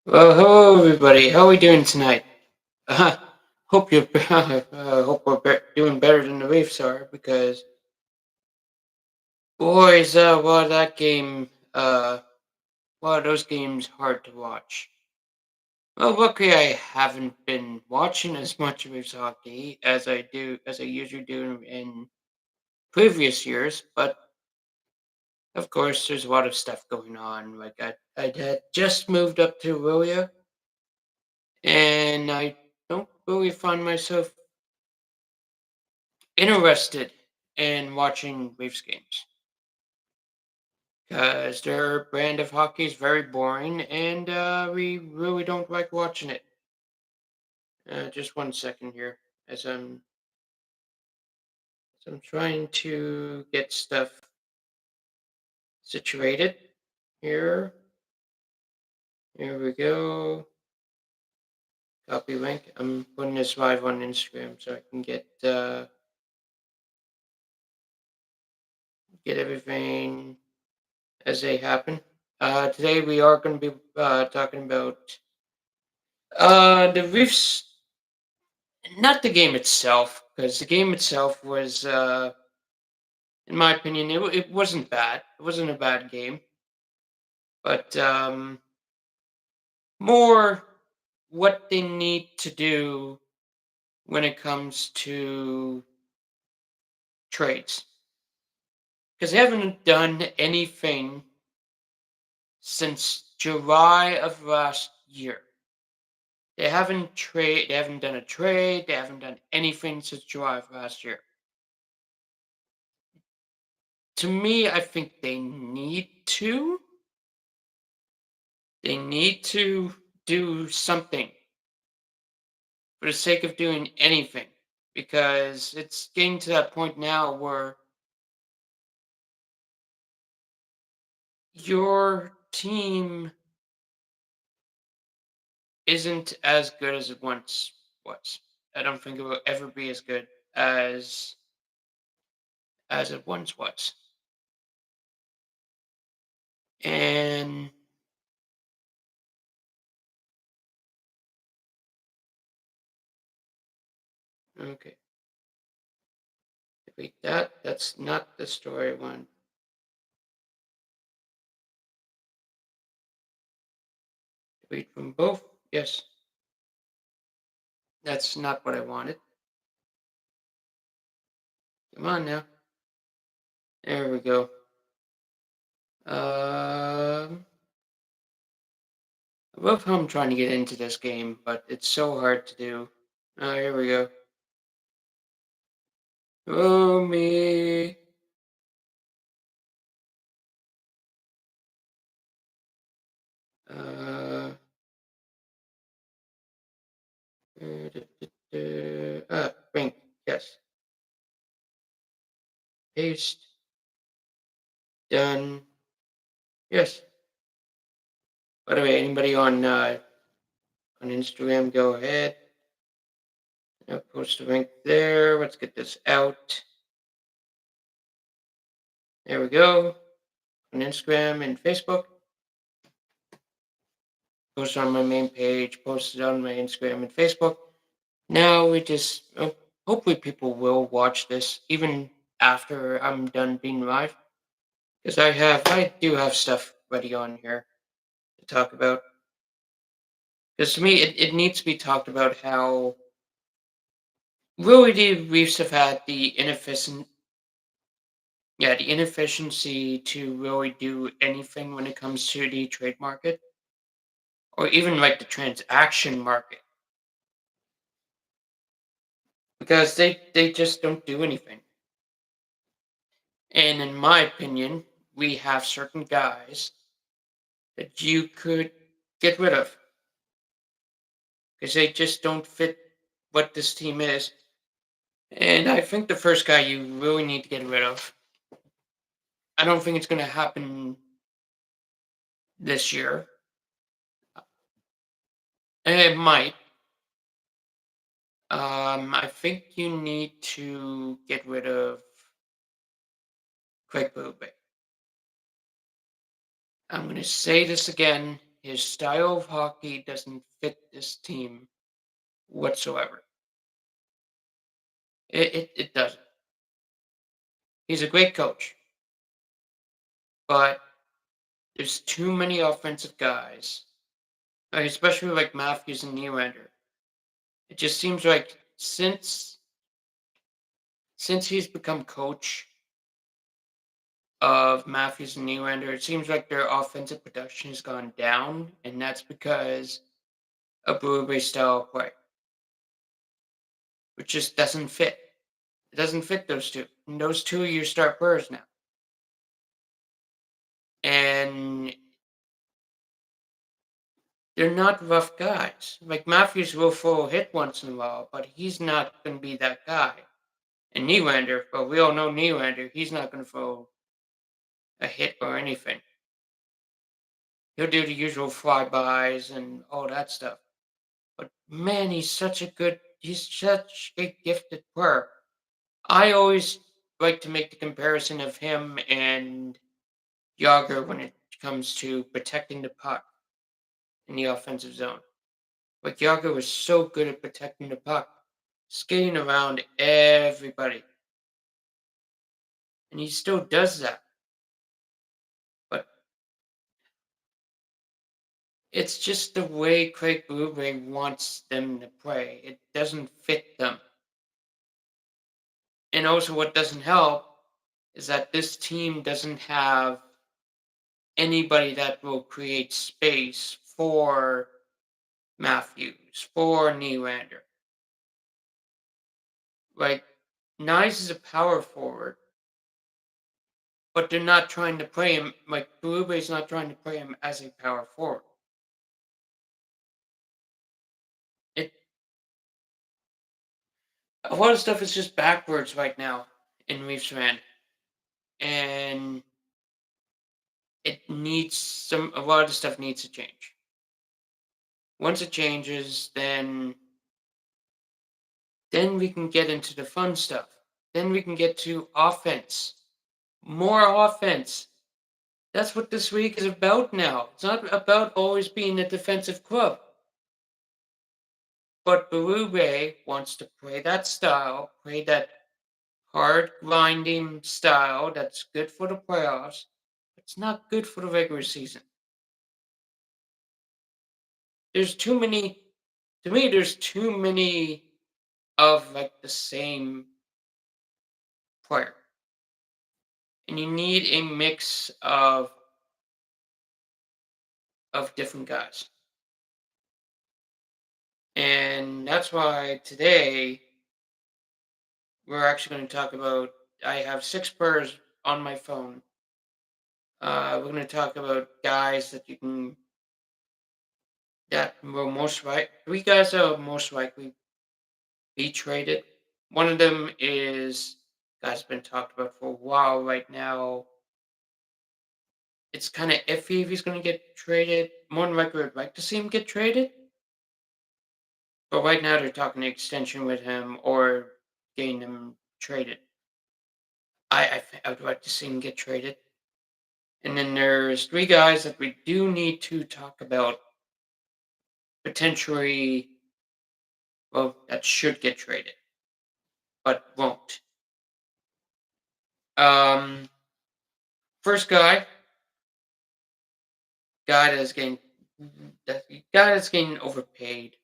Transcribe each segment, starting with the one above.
Well, hello everybody. How are we doing tonight? Uh, hope you're hope we're doing better than the Leafs are because boys, that game, those games hard to watch. Well, luckily I haven't been watching as much Leafs hockey as I usually do in previous years, but of course there's a lot of stuff going on. Like I had just moved up to Willia, and I don't really find myself interested in watching Leafs games because their brand of hockey is very boring, and we really don't like watching it. Just one second here, as I'm trying to get stuff situated. Here, here we go. Copy link. I'm putting this live on Instagram so I can get everything as they happen. Today we are going to be talking about the Leafs. Not the game itself, because the game itself was, in my opinion, it wasn't bad. It wasn't a bad game, but more what they need to do when it comes to trades, because they haven't done anything since July of last year. They haven't done a trade. They haven't done anything since July of last year. To me, I think They need to do something for the sake of doing anything because it's getting to that point now where your team isn't as good as it once was. I don't think it will ever be as good as as it once was. And okay, wait, that's not the story I want. Wait from both. Yes, that's not what I wanted. Come on now. There we go. Um I love how I'm trying to get into this game, but it's so hard to do. Oh, here we go. Oh, me. Uh, Link. Yes. Paste. Done. Yes. By the way, anybody on Instagram, go ahead. I'll post a link there. Let's get this out. There we go. On Instagram and Facebook. Post on my main page. Posted on my Instagram and Facebook. Now we just hopefully people will watch this even after I'm done being live because I do have stuff ready on here to talk about. Because to me, it needs to be talked about how really the Reefs have had the inefficiency to really do anything when it comes to the trade market or even like the transaction market because they just don't do anything. And in my opinion, we have certain guys that you could get rid of because they just don't fit what this team is. And I think the first guy you really need to get rid of, I don't think it's going to happen this year. It might. I think you need to get rid of Craig Bube. I'm going to say this again. his style of hockey doesn't fit this team whatsoever. It doesn't. He's a great coach, but there's too many offensive guys, like, especially like Matthews and Nylander. It just seems like since he's become coach of Matthews and Nylander, it seems like their offensive production has gone down, and that's because of Blue Bay style of play, which just doesn't fit. It doesn't fit those two. And those two are your star players now. And they're not rough guys. Like Matthews will throw a hit once in a while, but he's not going to be that guy. And Nylander, well, we all know Nylander, he's not going to throw a hit or anything. He'll do the usual flybys and all that stuff. But man, he's such a gifted player. I always like to make the comparison of him and Yager when it comes to protecting the puck in the offensive zone. Like Yager was so good at protecting the puck, skating around everybody. And he still does that. But it's just the way Craig Berube wants them to play. It doesn't fit them. And also, what doesn't help is that this team doesn't have anybody that will create space for Matthews, for Nylander. Like, Nice is a power forward, but they're not trying to play him, like, Berube's not trying to play him as a power forward. It A lot of stuff is just backwards right now in Leafs fan, and a lot of the stuff needs to change. Once it changes, then we can get into the fun stuff. Then we can get to offense. More offense. That's what this league is about now. It's not about always being a defensive club. But Berube wants to play that style, play that hard grinding style that's good for the playoffs. It's not good for the regular season. There's too many To me, there's too many of like the same player. And you need a mix of different guys. And that's why today we're actually going to talk about. I have six pairs on my phone. We're going to talk about guys that will most right. Three guys that will most likely be traded. One of them is guys been talked about for a while right now. It's kind of iffy if he's going to get traded. More than likely, I'd like to see him get traded. But right now, they're talking extension with him or getting him traded. I would like to see him get traded. And then there's three guys that we do need to talk about potentially, well, that should get traded, but won't. Um, First guy that's getting guy that's getting overpaid.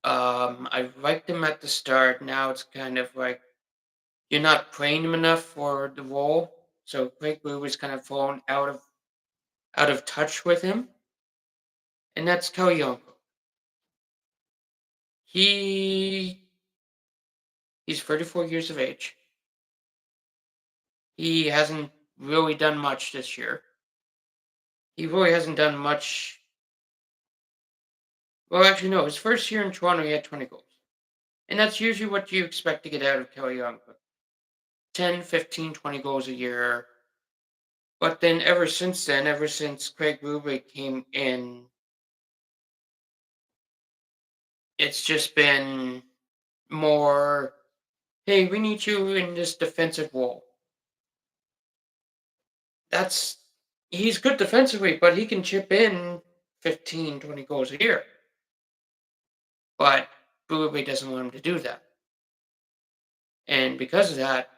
I liked him at the start. Now it's kind of like you're not playing him enough for the role. So Craig Blue was kind of fallen out of touch with him, and that's Kelly. He he's 34 years of age. He hasn't really done much this year. He really hasn't done much. Well, actually, no. His first year in Toronto, he had 20 goals. And that's usually what you expect to get out of Kelly Young. 10, 15, 20 goals a year. But then ever since Craig Berube came in, it's just been more, hey, we need you in this defensive role. That's He's good defensively, but he can chip in 15, 20 goals a year. But Boube doesn't want him to do that. And because of that,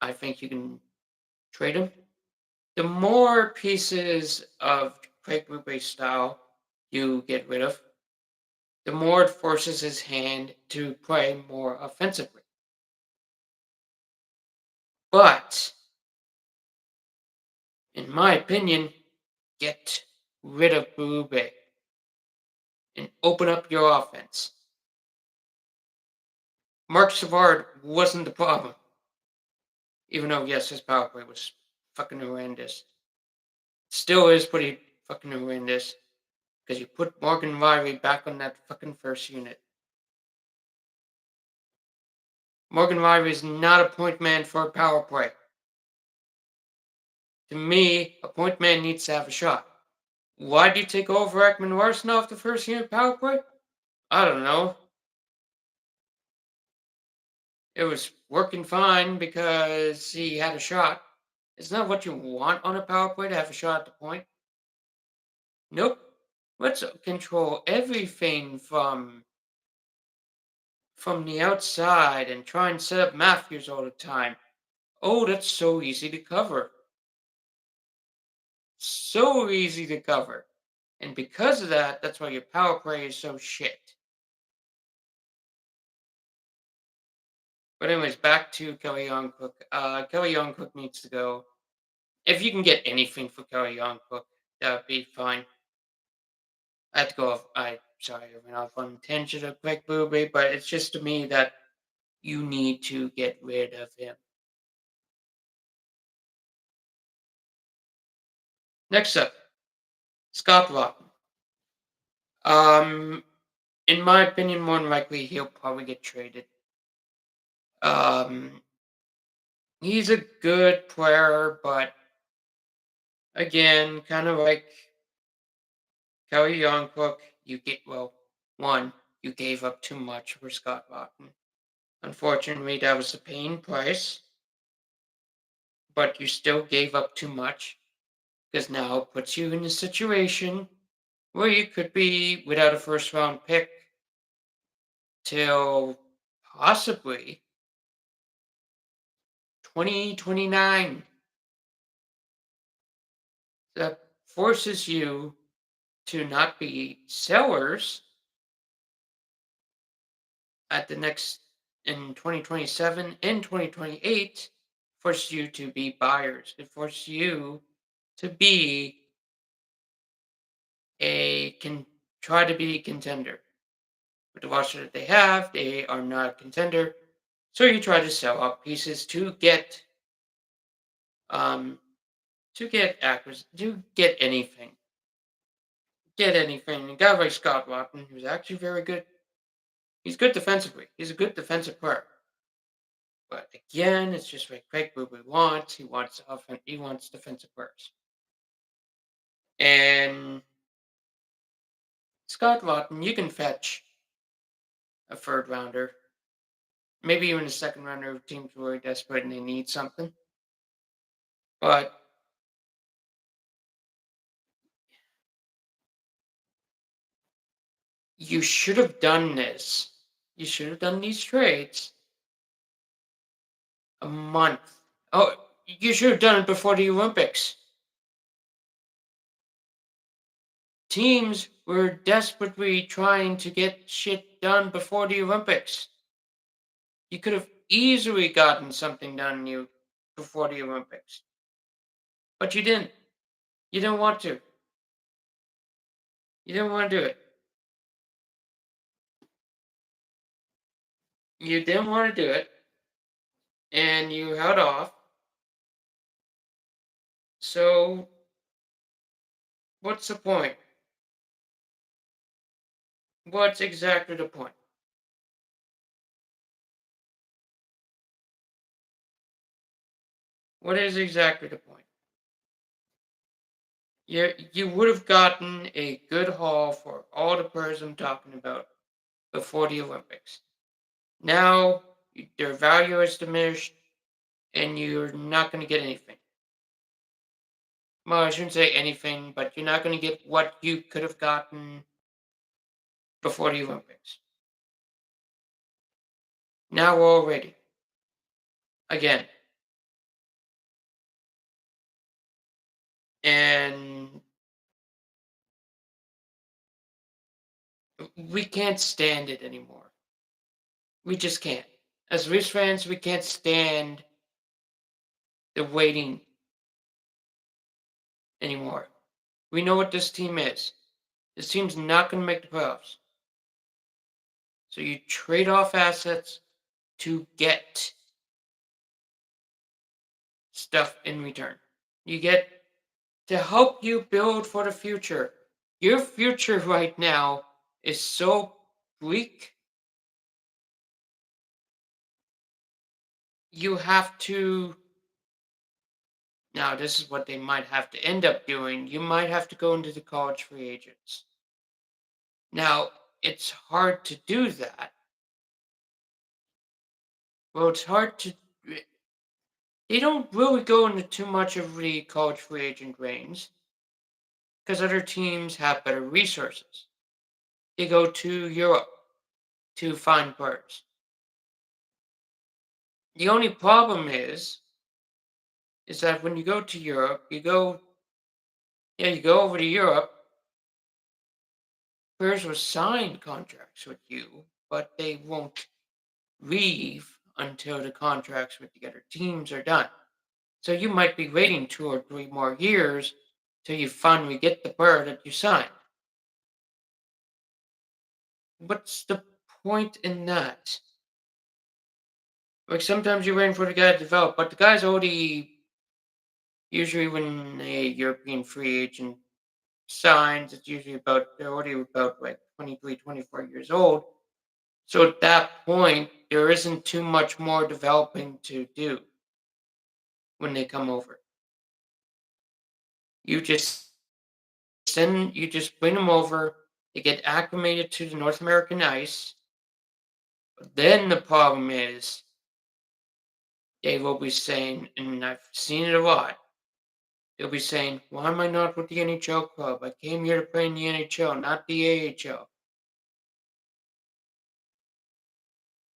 I think you can trade him. The more pieces of Craig Boube's style you get rid of, the more it forces his hand to play more offensively. But, in my opinion, get rid of Bube and open up your offense. Mark Savard wasn't the problem. Even though, yes, his power play was fucking horrendous. Still is pretty fucking horrendous. Because you put Morgan Riley back on that fucking first unit. Morgan Riley is not a point man for a power play. To me, a point man needs to have a shot. Why do you take over Ekman Larson off the first unit power play? I don't know. It was working fine because he had a shot. It's not what you want on a power play to have a shot at the point. Nope. Let's control everything from the outside and try and set up Matthews all the time. Oh, that's so easy to cover. So easy to cover. And because of that, that's why your power play is so shit. But anyways, back to Kelly Youngcook. Kelly Youngcook needs to go. If you can get anything for Kelly Youngcook, that would be fine. I had to go off. Sorry, I went off on a tangent of quick Booby, but it's just to me that you need to get rid of him. Next up, Scott Lawton. In my opinion, more than likely he'll probably get traded. Um, he's a good player, but again, kind of like Kelly Youngcook, you gave up too much for Scott Lawton. Unfortunately, that was the paying price, but you still gave up too much because now it puts you in a situation where you could be without a first round pick till possibly 2029. That forces you to not be sellers at the next in 2027 and 2028, forces you to be buyers. It forces you to be try to be a contender. With the roster that they have, they are not a contender. So you try to sell off pieces to get actors, to get anything. Get anything. A guy like Scott Lawton, who's actually very good. He's good defensively. He's a good defensive player. But again, it's just what Craig Booby wants. He wants defensive players. And Scott Lawton, you can fetch a third rounder, maybe even a second rounder if teams are really desperate and they need something. But you should have done this. You should have done these trades a month. Oh, you should have done it before the Olympics. Teams were desperately trying to get shit done before the Olympics. You could have easily gotten something done before the Olympics. But you didn't. You didn't want to. You didn't want to do it. You didn't want to do it. And you held off. So, what's the point? What's exactly the point? What is exactly the point? You would have gotten a good haul for all the players I'm talking about before the Olympics. Now, their value is diminished, and you're not going to get anything. well, I shouldn't say anything, but you're not going to get what you could have gotten before the Olympics. Now already, again, and we can't stand it anymore. We just can't. As Leafs fans, we can't stand the waiting anymore. We know what this team is. This team's not going to make the playoffs. So you trade off assets to get stuff in return. You get to help you build for the future. Your future right now is so bleak. You have to. Now, this is what they might have to end up doing. You might have to go into the college free agents. Now, it's hard to do that. Well, it's hard to. They don't really go into too much of the college free agent range because other teams have better resources. They go to Europe to find players. The only problem is that when you go to Europe, you go over to Europe, players will sign contracts with you, but they won't leave until the contracts with the other teams are done. So you might be waiting 2 or 3 more years till you finally get the player that you signed. What's the point in that? Like sometimes you're waiting for the guy to develop, but the guy's already usually when a European free agent signs, it's usually about they're already about like 23, 24 years old. So at that point, there isn't too much more developing to do when they come over. You just you just bring them over, they get acclimated to the North American ice. Then the problem is they will be saying, and I've seen it a lot, they'll be saying, why am I not with the NHL club? I came here to play in the NHL, not the AHL.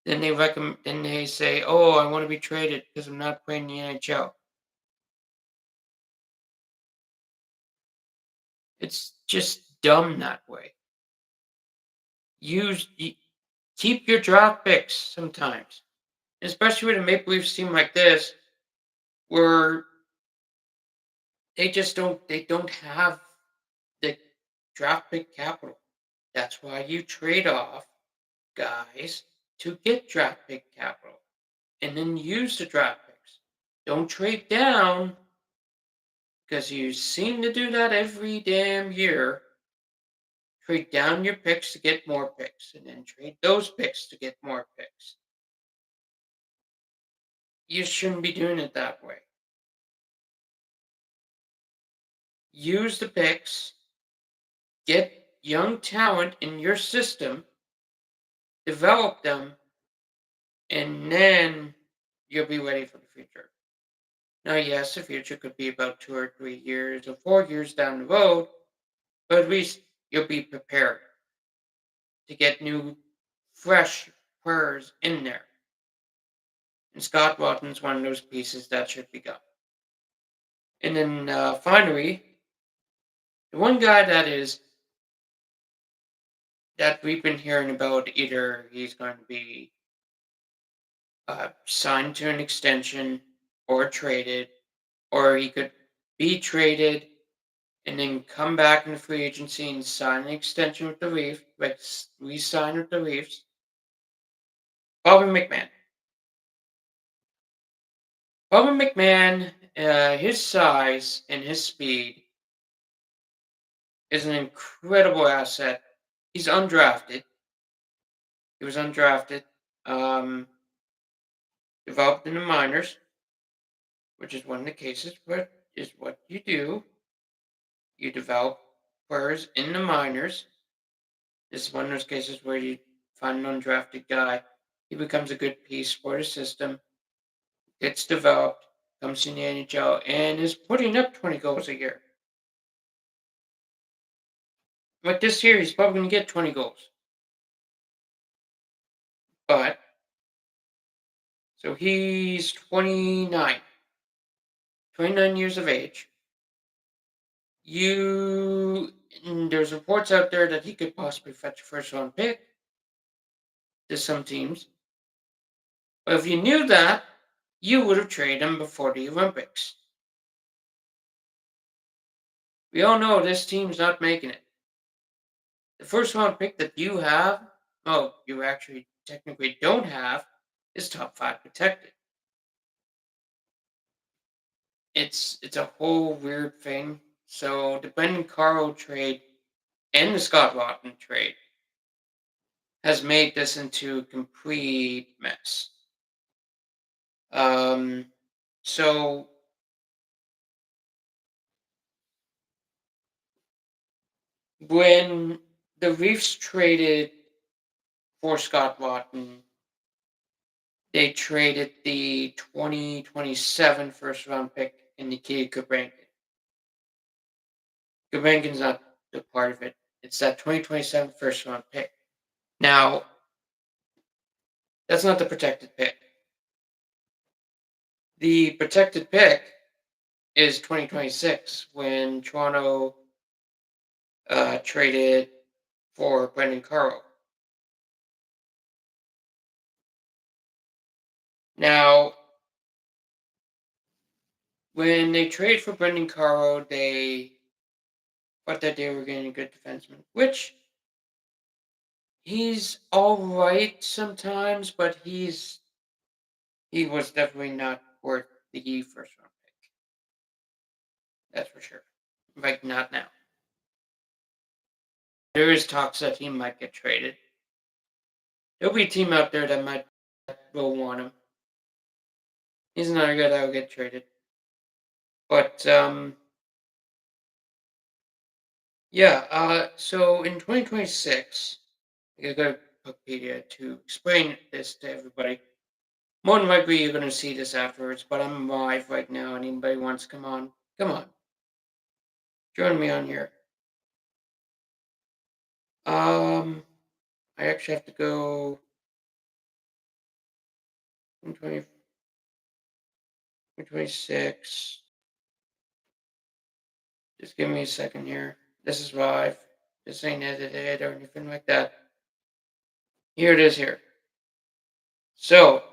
Then they say, oh, I want to be traded because I'm not playing the NHL. It's just dumb that way. Use keep your draft picks sometimes, especially with a Maple Leafs team like this, where they don't have the draft pick capital. That's why you trade off guys to get draft pick capital and then use the draft picks. Don't trade down because you seem to do that every damn year. Trade down your picks to get more picks and then trade those picks to get more picks. You shouldn't be doing it that way. Use the picks, get young talent in your system, develop them, and then you'll be ready for the future. Now, yes, the future could be about 2 or 3 years or 4 years down the road, but at least you'll be prepared to get new, fresh players in there. And Scott Walton's one of those pieces that should be gone. And then finally, the one guy that we've been hearing about, either he's going to be signed to an extension or traded, or he could be traded and then come back in the free agency and sign an extension with the Leafs, like re-sign with the Leafs. Bobby McMahon. Bobby McMahon, his size and his speed is an incredible asset. He's undrafted. He was undrafted. Um, Developed in the minors, which is one of the cases where is what you do. You develop players in the minors. This is one of those cases where you find an undrafted guy. He becomes a good piece for the system. Gets developed. comes in the NHL and is putting up 20 goals a year. Like this year, he's probably going to get 20 goals. But, so he's 29 years of age. There's reports out there that he could possibly fetch a first round pick to some teams. But if you knew that, you would have traded him before the Olympics. We all know this team's not making it. The first round pick that you have, oh, you actually technically don't have, is top five protected. It's a whole weird thing. So the Brendan Carl trade and the Scott Laughton trade has made this into a complete mess. So when the Reefs traded for Scott Laughton, they traded the 2027 first round pick in Nikita Kubrankin. Kubrankin's not a part of it. It's that 2027 first round pick. Now, that's not the protected pick. The protected pick is 2026 when Toronto traded for Brendan Carl. Now, when they traded for Brendan Carl, they thought that they were getting a good defenseman, which he's all right sometimes, but he was definitely not worth the first round pick. That's for sure. Like not now. There is talks that he might get traded. There'll be a team out there that will want him. He's another guy that will get traded. But yeah. So in 2026, I go to Wikipedia to explain this to everybody. More than likely, you're going to see this afterwards, but I'm live right now, and anybody wants to come on, come on, join me on here. I actually have to go 2026. Just give me a second here. This is live. This ain't edited or anything like that. Here it is here. So,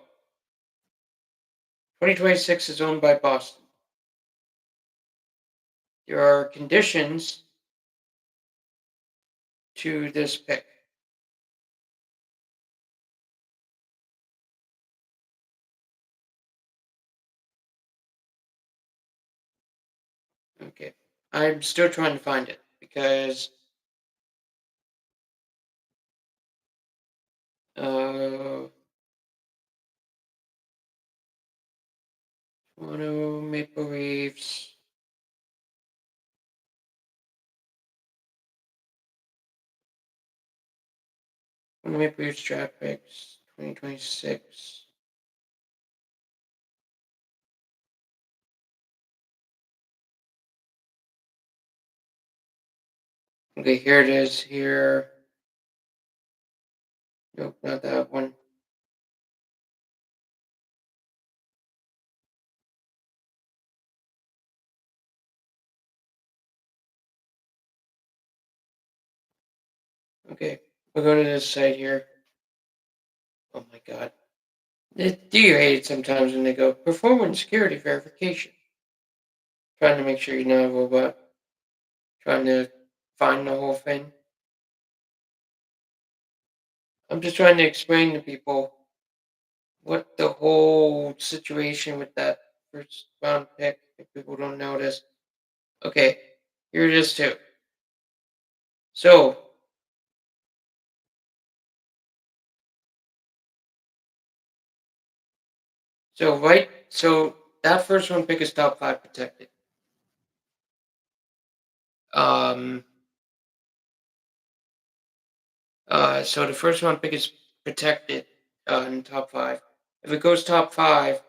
2026 is owned by Boston. There are conditions to this pick. Okay. I'm still trying to find it because Toronto Maple Leafs. Maple Leafs draft picks 2026. Okay, here it is. Here. Nope, not that one. Okay, we'll go to this site here. Oh my god. Do you hate it sometimes when they go performance security verification? Trying to make sure you're not a robot. Trying to find the whole thing. I'm just trying to explain to people what the whole situation with that first round pick, if people don't notice. Okay, here it is too. So so that first round pick is top five protected. Um so the first round pick is protected in top five. If it goes top five,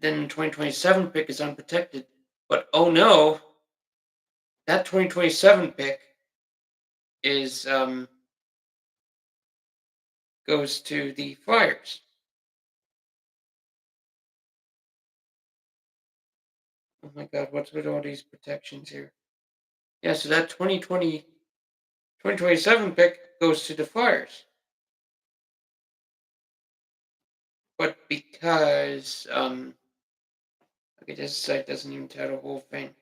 then the 2027 pick is unprotected. But oh no, that 2027 pick is goes to the Flyers. Oh my God, what's with all these protections here? Yeah, so that 2027 pick goes to the Flyers. But because okay, this site doesn't even tell the whole thing.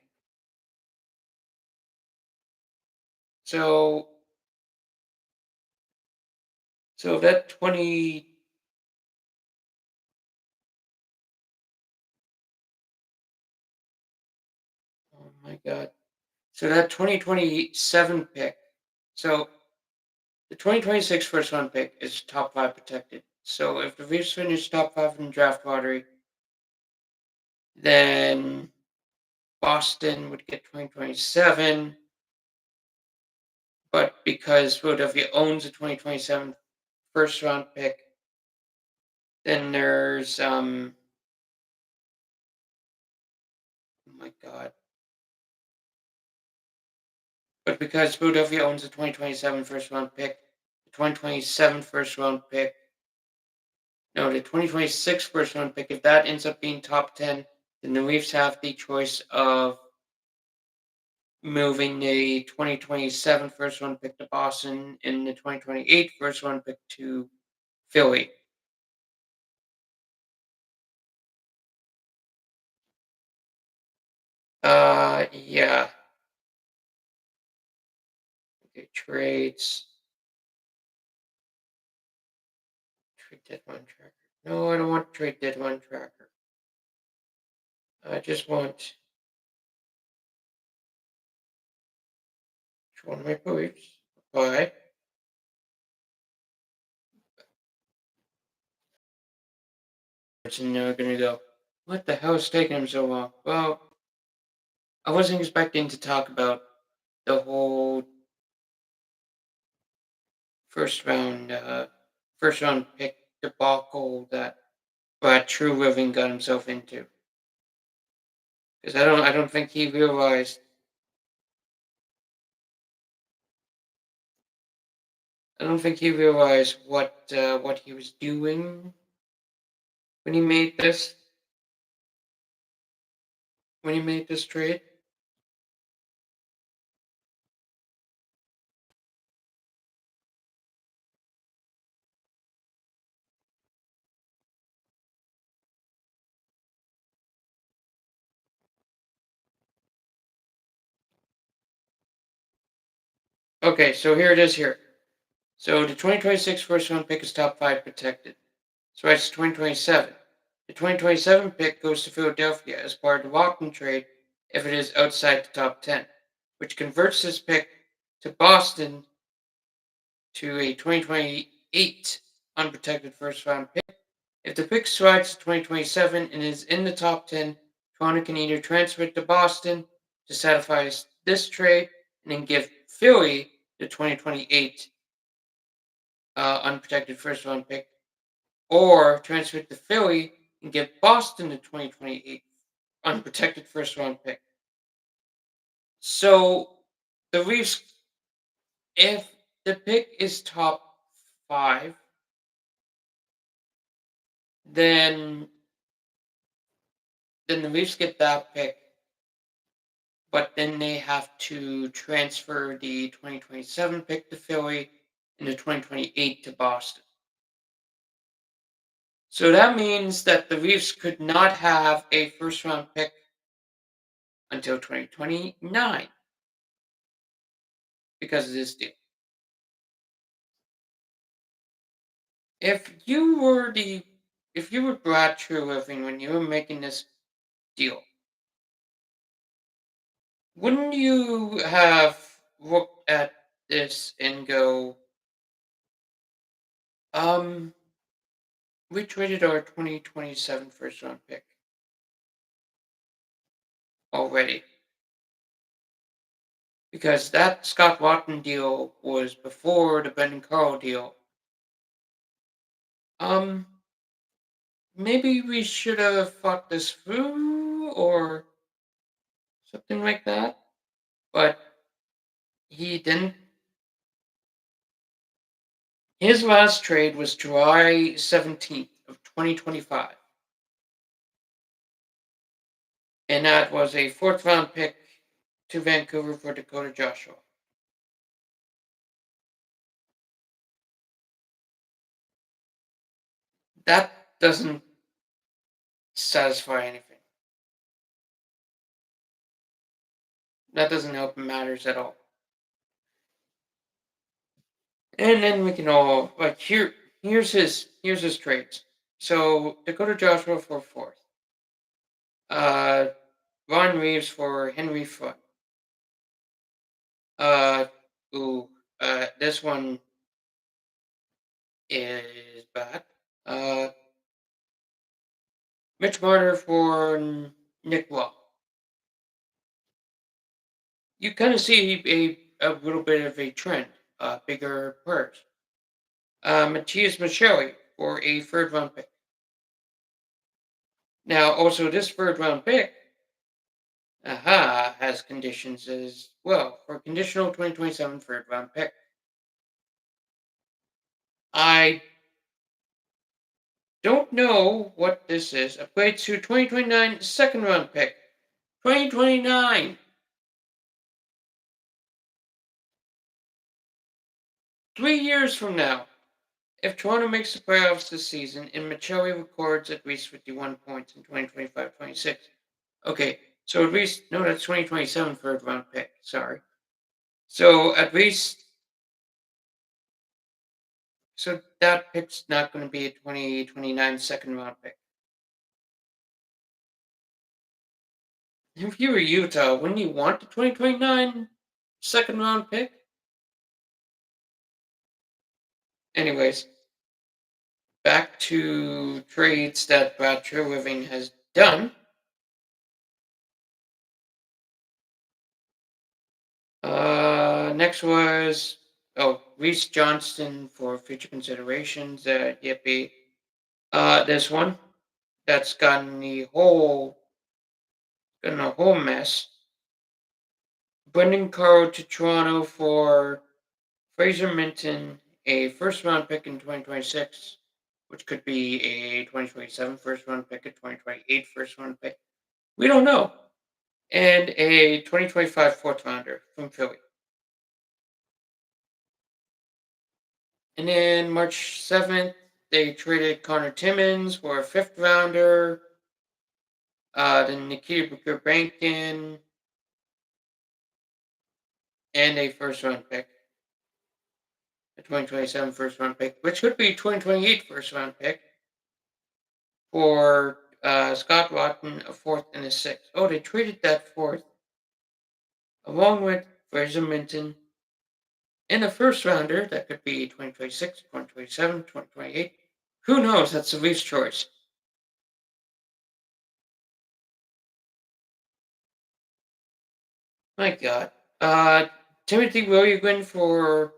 So that 20 oh my God. So that 2027 pick. So the 2026 first round pick is top five protected. So if the Leafs finish top five in the draft lottery, then Boston would get 2027. But because Philadelphia owns the 2027 first round pick, then there's oh my God. But because Philadelphia owns the 2027 first round pick, the 2027 first round pick, no, the 2026 first round pick, if that ends up being top 10, then the Leafs have the choice of moving the 2027 first round pick to Boston and the 2028 first round pick to Philly. Yeah. Okay, trades. Trade deadline tracker. No, I don't want trade deadline tracker. I just want which one of my beliefs. Why? And they're gonna go, what the hell is taking them so long? Well, I wasn't expecting to talk about the whole first round, first round pick debacle that Brad True Living got himself into. Because I don't think he realized, I don't think he realized what he was doing when he made this, trade. Okay, so here it is here. So the 2026 first round pick is top five protected. So it's 2027. The 2027 pick goes to Philadelphia as part of the Walken trade if it is outside the top 10, which converts this pick to Boston to a 2028 unprotected first round pick. If the pick slides to 2027 and is in the top 10, Toronto can either transfer it to Boston to satisfy this trade and then give Philly the 2028 unprotected first round pick, or transfer it to Philly and give Boston the 2028 unprotected first round pick. So the Leafs, if the pick is top five, then the Leafs get that pick, but then they have to transfer the 2027 pick to Philly and the 2028 to Boston. So that means that the Leafs could not have a first round pick until 2029 because of this deal. If you were Brad Treliving when you were making this deal, wouldn't you have looked at this and go, um, we traded our 2027 first round pick already? Because that Scott Watton deal was before the Ben Carl deal. Um, maybe we should have fought this through or something like that. But he didn't. His last trade was July 17th of 2025. And that was a fourth round pick to Vancouver for Dakota Joshua. That doesn't satisfy anything. That doesn't help matters at all. And then we can all like here's his trades. So Dakota Joshua for fourth. Uh Ron Reeves for Henry Flood. Uh ooh, this one is bad. Uh Mitch Marner for Nick Law. You kind of see a little bit of a trend, bigger purse. Matthias Micheli for a third round pick. Now, also, this third round pick, has conditions as well for conditional 2027 third round pick. I don't know what this is. Upgrade to 2029 second round pick. 2029! 3 years from now. If Toronto makes the playoffs this season and Micheli records at least 51 points in 2025-26. Okay, so at least, no, that's 2027 third round pick. Sorry. So at least, so that pick's not going to be a 2029 second round pick. If you were Utah, wouldn't you want the 2029 second round pick? Anyways, back to trades that Brad Treliving has done. Next was Reese Johnston for future considerations. Yippee. This one that's gotten a whole mess. Brendan Carl to Toronto for Fraser Minton, a first round pick in 2026, which could be a 2027 first round pick, a 2028 first round pick. We don't know. And a 2025 fourth rounder from Philly. And then March 7th, they traded Connor Timmins for a fifth rounder. Then Nikita Booker-Bankin and a first round pick. A 2027 first round pick, which could be 2028 first round pick for Scott Lawton, a fourth and a sixth. Oh, they traded that fourth along with Fraser Minton and a first rounder that could be 2026, 2027, 2028. Who knows? That's the Leafs' choice. My God. Timothy Willigan for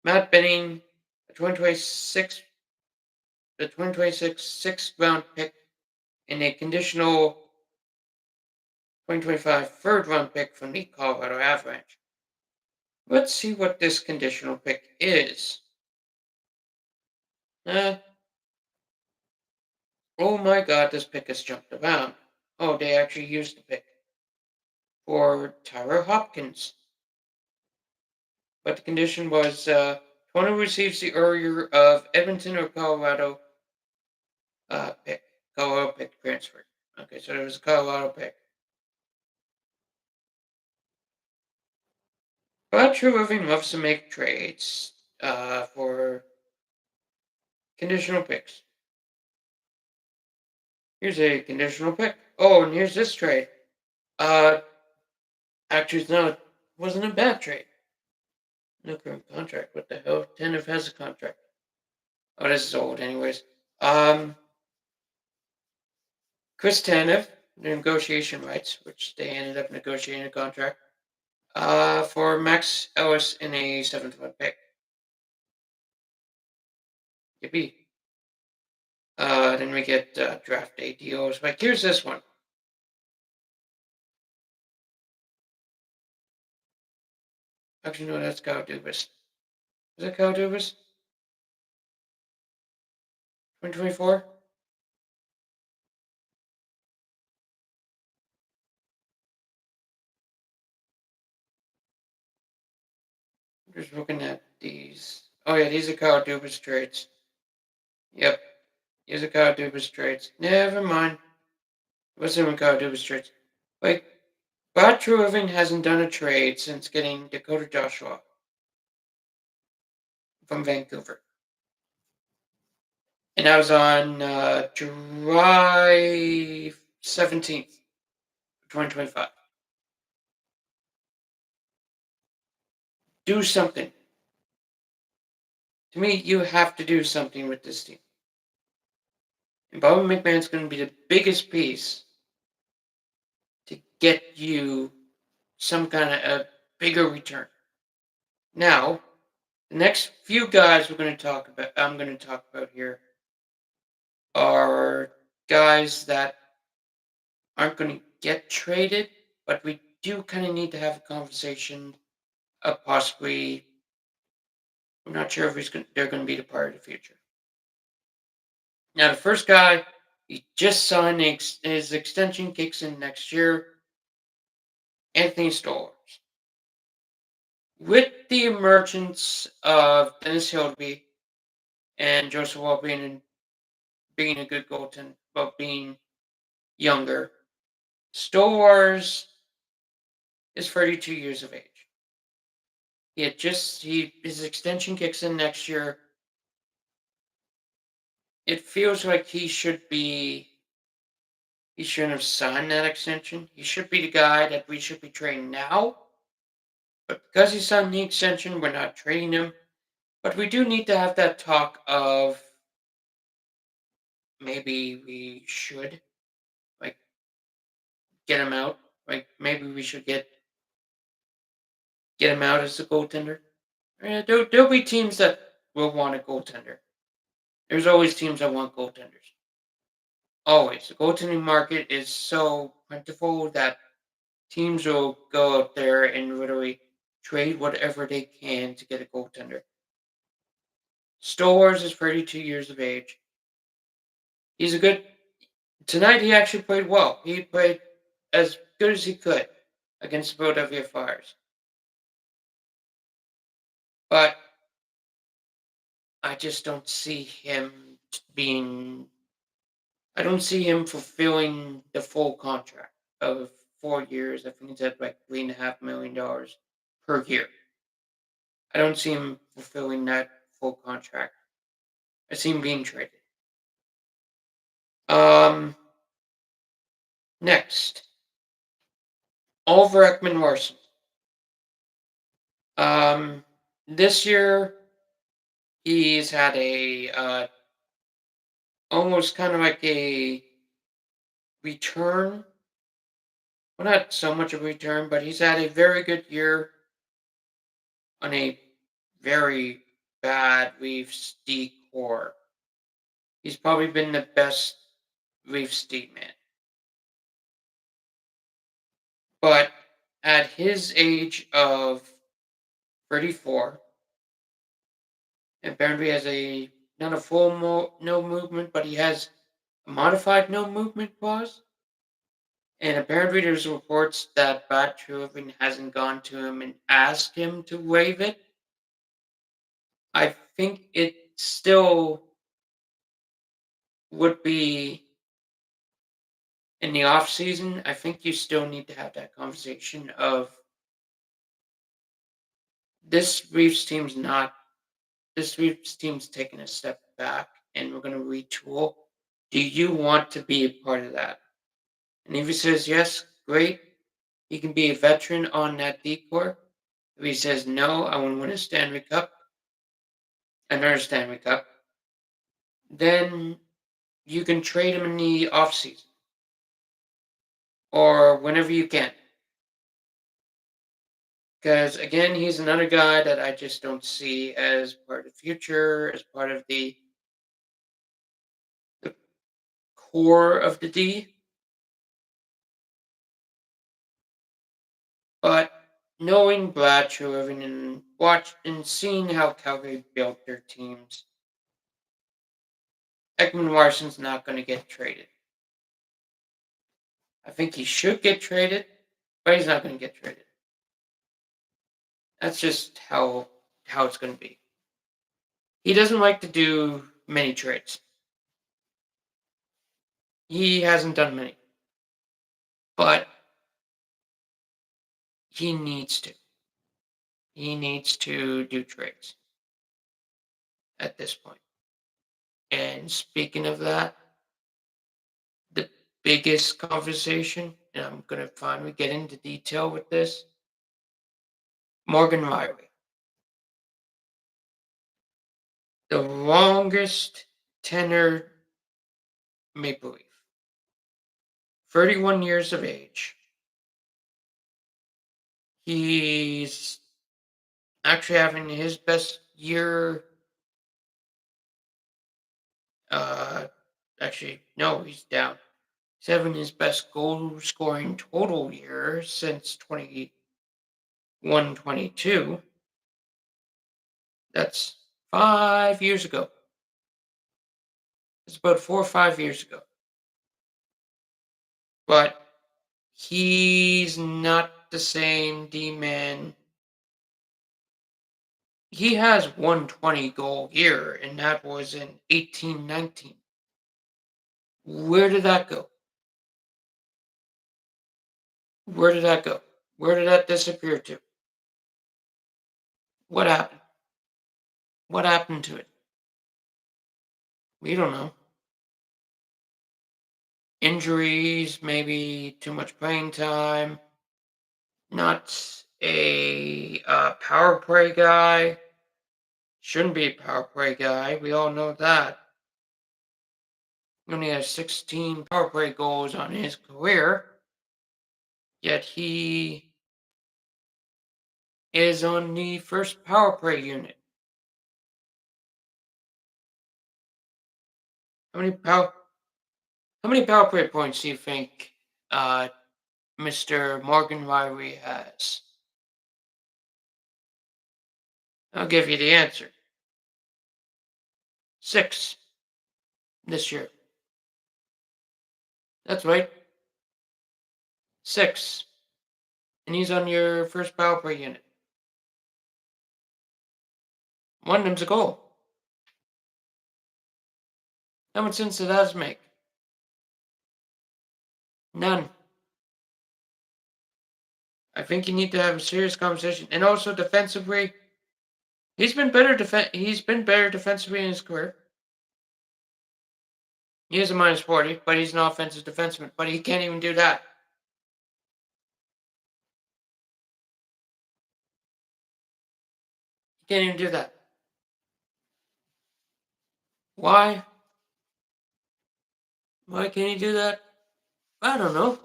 Matt Benning, the 2026 sixth round pick, and a conditional 2025 third round pick from the Colorado Avalanche. Let's see what this conditional pick is. Oh my God, this pick has jumped around. Oh, they actually used the pick for Tyler Hopkins. But the condition was Toronto receives the earlier of Edmonton or Colorado pick. Colorado pick transfer. Okay, so it was a Colorado pick. But True Living loves to make trades for conditional picks. Here's a conditional pick. Oh, and here's this trade. Uh, actually, it's not. Wasn't a bad trade. No current contract. What the hell? Tanev has a contract. Oh, this is old, anyways. Chris Tanev, negotiation rights, which they ended up negotiating a contract. For Max Ellis in a seventh round pick. Yippee. Then we get draft day deals. Like here's this one. Actually, no, that's Kyle Dubas. Is that Kyle Dubas? 2024? I'm just looking at these. Oh yeah, these are Kyle Dubas trades. Yep, these are Kyle Dubas trades. Never mind. What's in Kyle Dubas trades? Like, Bob True hasn't done a trade since getting Dakota Joshua from Vancouver. And that was on July 17th, 2025. Do something. To me, you have to do something with this team. And Bobby McMahon's going to be the biggest piece to get you some kind of a bigger return. Now, the next few guys I'm going to talk about here are guys that aren't going to get traded, but we do kind of need to have a conversation of possibly. I'm not sure if they're going to be the part of the future. Now, the first guy, he just signed his extension, kicks in next year. Anthony Stolars. With the emergence of Dennis Hildeby and Joseph Wall being a good goaltender, but being younger, Stolars is 32 years of age. His extension kicks in next year. It feels like he shouldn't have signed that extension. He should be the guy that we should be trading now. But because he signed the extension, we're not trading him. But we do need to have that talk of maybe we should like get him out. Like maybe we should get him out as a goaltender. There'll be teams that will want a goaltender. There's always teams that want goaltenders. Always. The goaltending market is so plentiful that teams will go out there and literally trade whatever they can to get a goaltender. Stowers is 32 years of age. He's a good. Tonight he actually played well. He played as good as he could against the Philadelphia Flyers. But I just don't see him being. I don't see him fulfilling the full contract of 4 years. I think he's at like $3.5 million per year. I don't see him fulfilling that full contract. I see him being traded. Um, Next, Oliver Ekman-Larsson. This year he's had a almost kind of like a return. Well, not so much a return, but he's had a very good year on a very bad Leafs D core. He's probably been the best Leafs D man. But at his age of 34, and apparently has a not a full no movement, but he has a modified no movement clause. And apparently there's reports that Brad Treliving hasn't gone to him and asked him to waive it. I think it still would be in the off season. I think you still need to have that conversation of this Reeves team's taking a step back and we're going to retool. Do you want to be a part of that? And if he says yes, great. He can be a veteran on that decor. If he says no, I want to win a Stanley Cup, another Stanley Cup, then you can trade him in the offseason or whenever you can. Because again, he's another guy that I just don't see as part of the future, as part of the core of the D, but knowing Brad Treliving and watch and seeing how Calgary built their teams, Ekman Larson's not going to get traded. I think he should get traded, but he's not going to get traded. That's just how it's going to be. He doesn't like to do many trades. He hasn't done many, but he needs to. He needs to do trades at this point. And speaking of that, the biggest conversation, and I'm going to finally get into detail with this, Morgan Riley. The longest tenured Maple Leaf. 31 years of age. He's actually having his best year. Actually, no, he's down. He's having his best goal scoring total year since 21-22. That's 5 years ago. It's about 4 or 5 years ago. But he's not the same D-man. He has 120 goal year, and that was in 18-19. Where did that go? Where did that go? Where did that disappear to? What happened? What happened to it? We don't know. Injuries, maybe too much playing time. Not a power play guy. Shouldn't be a power play guy. We all know that. He only has 16 power play goals on his career. Yet he is on the first power play unit. How many power play points do you think Mr. Morgan Riley has? I'll give you the answer. 6 this year. That's right. 6. And he's on your first power play unit. One of them's a goal. How much sense did that make? None. I think you need to have a serious conversation. And also defensively, he's been better defensively in his career. He is a minus 40, but he's an offensive defenseman. But he can't even do that. He can't even do that. Why? Why can't he do that? I don't know.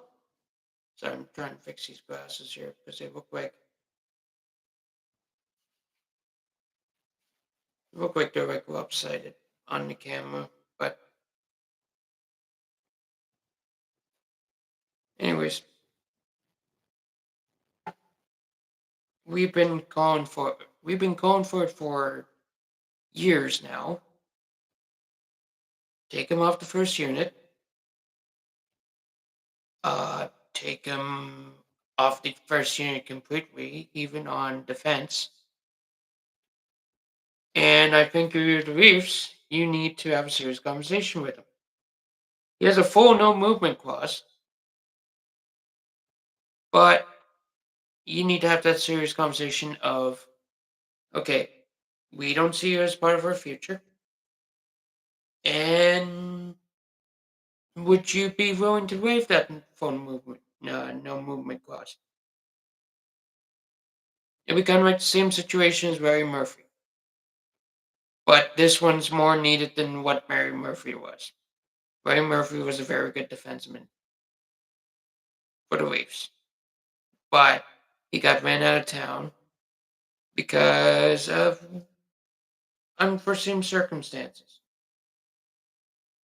Sorry, I'm trying to fix these glasses here because they look like they're like lopsided on the camera. But anyways, we've been calling for it for years now. Take him off the first unit. Take him off the first unit completely, even on defense. And I think if you're the Leafs, you need to have a serious conversation with him. He has a full no movement clause, but you need to have that serious conversation of, okay, we don't see you as part of our future. And would you be willing to waive that full movement, no movement clause? It'd be kind of like the same situation as Barry Murphy. But this one's more needed than what Barry Murphy was. Barry Murphy was a very good defenseman for the Leafs. But he got ran out of town because of unforeseen circumstances.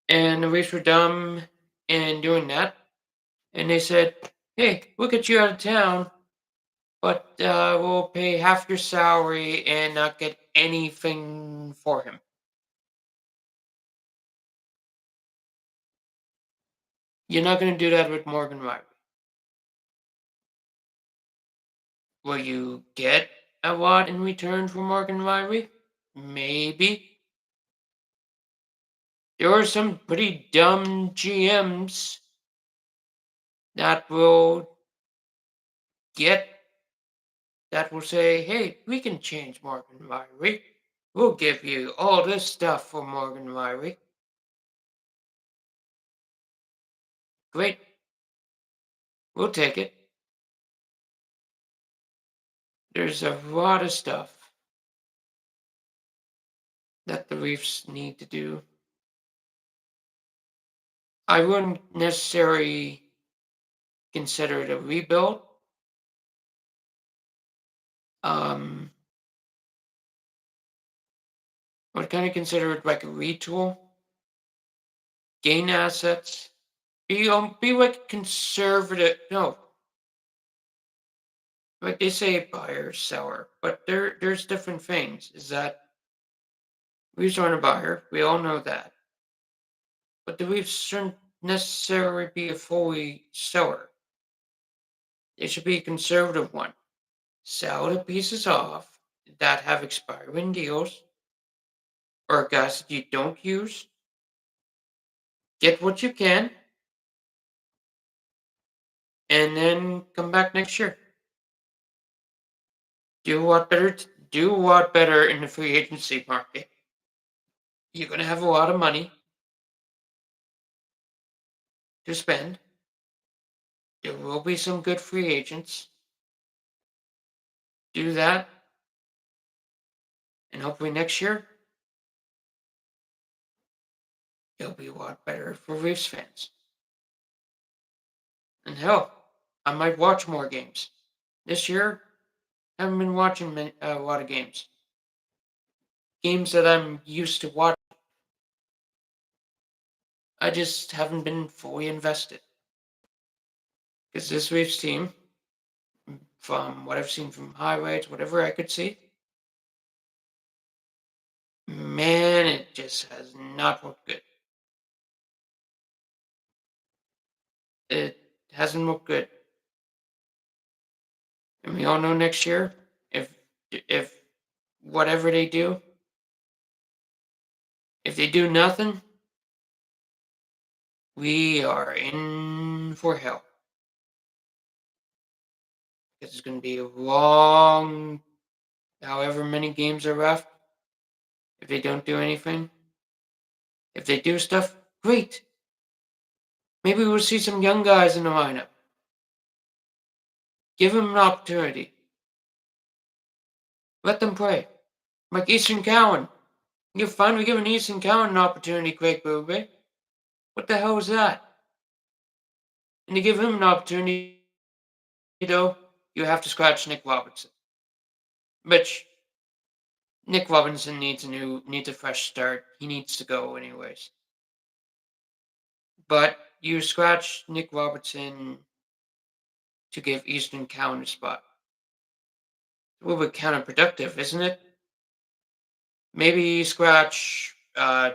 And the Reefs were dumb in doing that. And they said, "Hey, we'll get you out of town, but we'll pay half your salary and not get anything for him." You're not going to do that with Morgan Riley. Will you get a lot in return for Morgan Riley? Maybe. There are some pretty dumb GMs that will get that will say, "Hey, we can change Morgan Riley. We'll give you all this stuff for Morgan Riley." Great, we'll take it. There's a lot of stuff that the Reefs need to do. I wouldn't necessarily consider it a rebuild. Um, I would kind of consider it like a retool, gain assets, be like conservative. No, like they say, buyer seller, but there's different things. Is that Reefs aren't a buyer? We all know that, but the Reefs shouldn't necessarily be a fully seller. They should be a conservative one. Sell the pieces off that have expiring deals or guys that you don't use. Get what you can, and then come back next year. Do what better. Do what better in the free agency market. You're gonna have a lot of money to spend. There will be some good free agents. Do that, and hopefully next year it'll be a lot better for Reefs fans. And hell, I might watch more games this year. I haven't been watching a lot of games that I'm used to watching. I just haven't been fully invested because this Reefs team, from what I've seen from highlights, whatever I could see, man, it just has not looked good. It hasn't looked good, and we all know next year, if if whatever they do, if they do nothing, we are in for hell. Because it's going to be a long, however many games are left. If they don't do anything, if they do stuff, great. Maybe we'll see some young guys in the lineup. Give them an opportunity. Let them play. Like Easton Cowan. You're finally giving Easton Cowan an opportunity, Craig Berube. What the hell is that? And to give him an opportunity, though, you have to scratch Nick Robinson. Which Nick Robinson needs a fresh start. He needs to go anyways. But you scratch Nick Robertson to give Easton Cowan a spot. A little bit counterproductive, isn't it? Maybe you scratch, I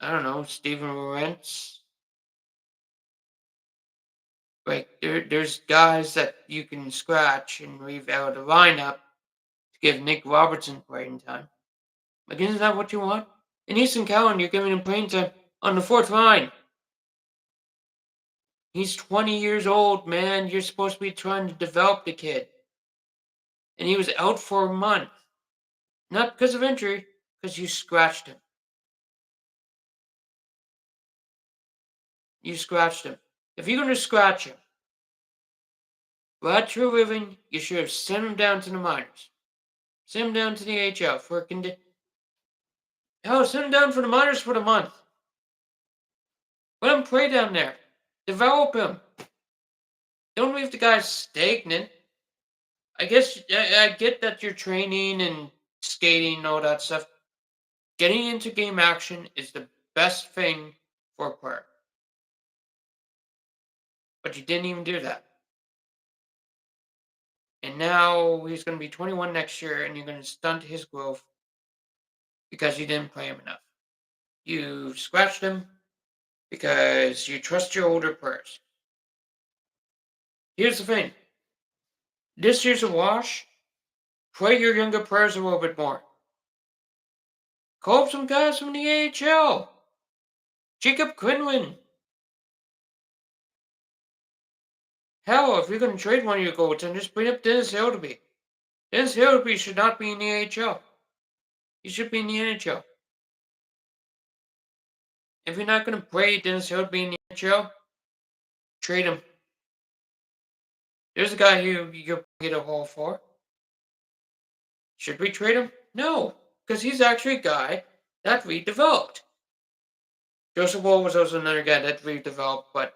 don't know, Steven Lorentz. Like there's guys that you can scratch and leave out of the lineup to give Nick Robertson playing time. Like, isn't that what you want? And Easton Cowan, you're giving him playing time on the fourth line. He's 20 years old, man. You're supposed to be trying to develop the kid. And he was out for a month. Not because of injury, because you scratched him. You scratched him. If you're going to scratch him, Brad True you should have sent him down to the minors. Send him down to the HL for a hell, send him down for the minors for the month. Let him play down there. Develop him. Don't leave the guy stagnant. I guess I get that you're training and skating and all that stuff. Getting into game action is the best thing for a player. But you didn't even do that. And now he's going to be 21 next year, and you're going to stunt his growth because you didn't play him enough. You scratched him because you trust your older players. Here's the thing. This year's a wash. Play your younger players a little bit more. Call up some guys from the AHL. Jacob Quinlan. Hell, if you're going to trade one of your goaltenders, bring up Dennis Hildeby. Dennis Hildeby should not be in the AHL. He should be in the NHL. If you're not going to play Dennis Hildeby in the NHL, trade him. There's a guy who you'll get a haul for. Should we trade him? No, because he's actually a guy that we developed. Joseph Wall was also another guy that we developed, but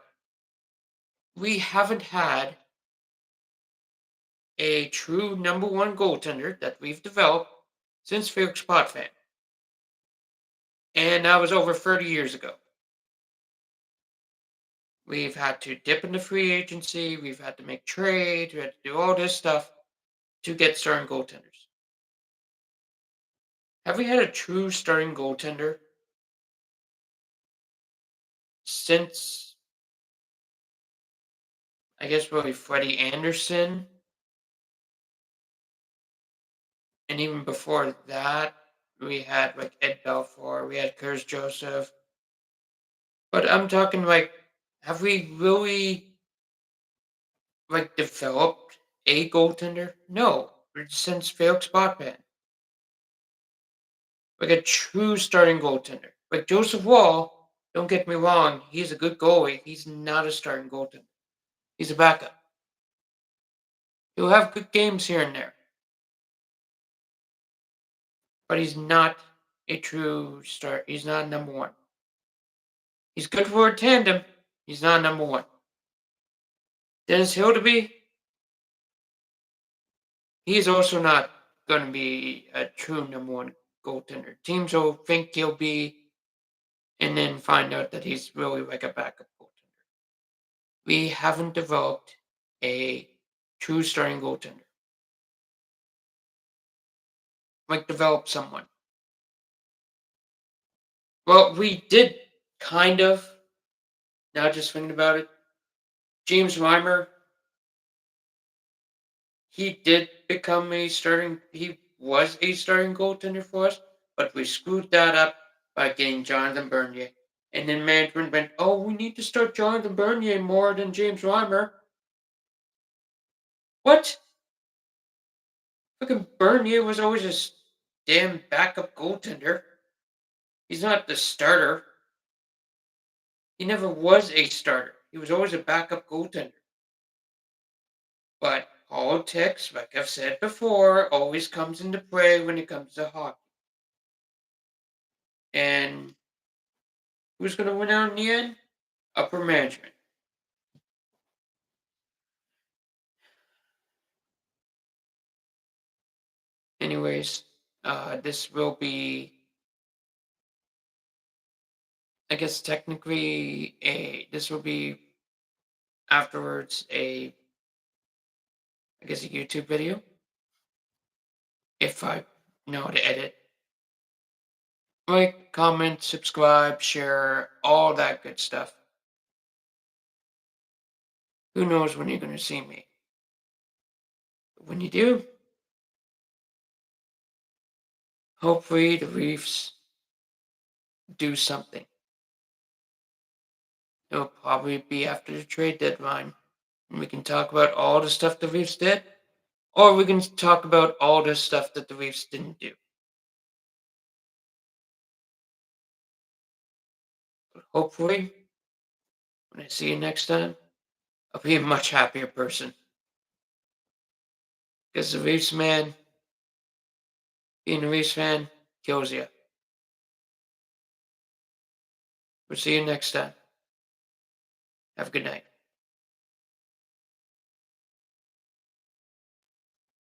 we haven't had a true number one goaltender that we've developed since Felix Potvin. And that was over 30 years ago. We've had to dip into free agency. We've had to make trades. We had to do all this stuff to get starting goaltenders. Have we had a true starting goaltender since, I guess, probably Freddie Anderson? And even before that, we had like Ed Belfour, we had Kurz Joseph. But I'm talking like, have we really like developed a goaltender? No, since Felix Potvin. Like a true starting goaltender. Like Joseph Wall, don't get me wrong, he's a good goalie. He's not a starting goaltender. He's a backup. He'll have good games here and there. But he's not a true start. He's not number one. He's good for a tandem. He's not number one. Dennis Hildeby, he's also not going to be a true number one goaltender. Teams will think he'll be, and then find out that he's really like a backup goaltender. We haven't developed a true starting goaltender. Like develop someone. Well, we did kind of. Now just thinking about it, James Reimer, he did become a starting. He was a starting goaltender for us, but we screwed that up by getting Jonathan Bernier. And then management went, "Oh, we need to start Jonathan Bernier more than James Reimer." What? Fucking Bernier was always a damn backup goaltender. He's not the starter. He never was a starter. He was always a backup goaltender. But politics, like I've said before, always comes into play when it comes to hockey. And who's going to win out in the end? Upper management. Anyways, this will be, I guess, technically this will be afterwards I guess, a YouTube video. If I know how to edit. Like, comment, subscribe, share, all that good stuff. Who knows when you're going to see me? But when you do, hopefully the Reefs do something. It'll probably be after the trade deadline. And we can talk about all the stuff the Reefs did, or we can talk about all the stuff that the Reefs didn't do. But hopefully, when I see you next time, I'll be a much happier person. Because the Reefs man, being a Reefs fan, kills you. We'll see you next time. Have a good night.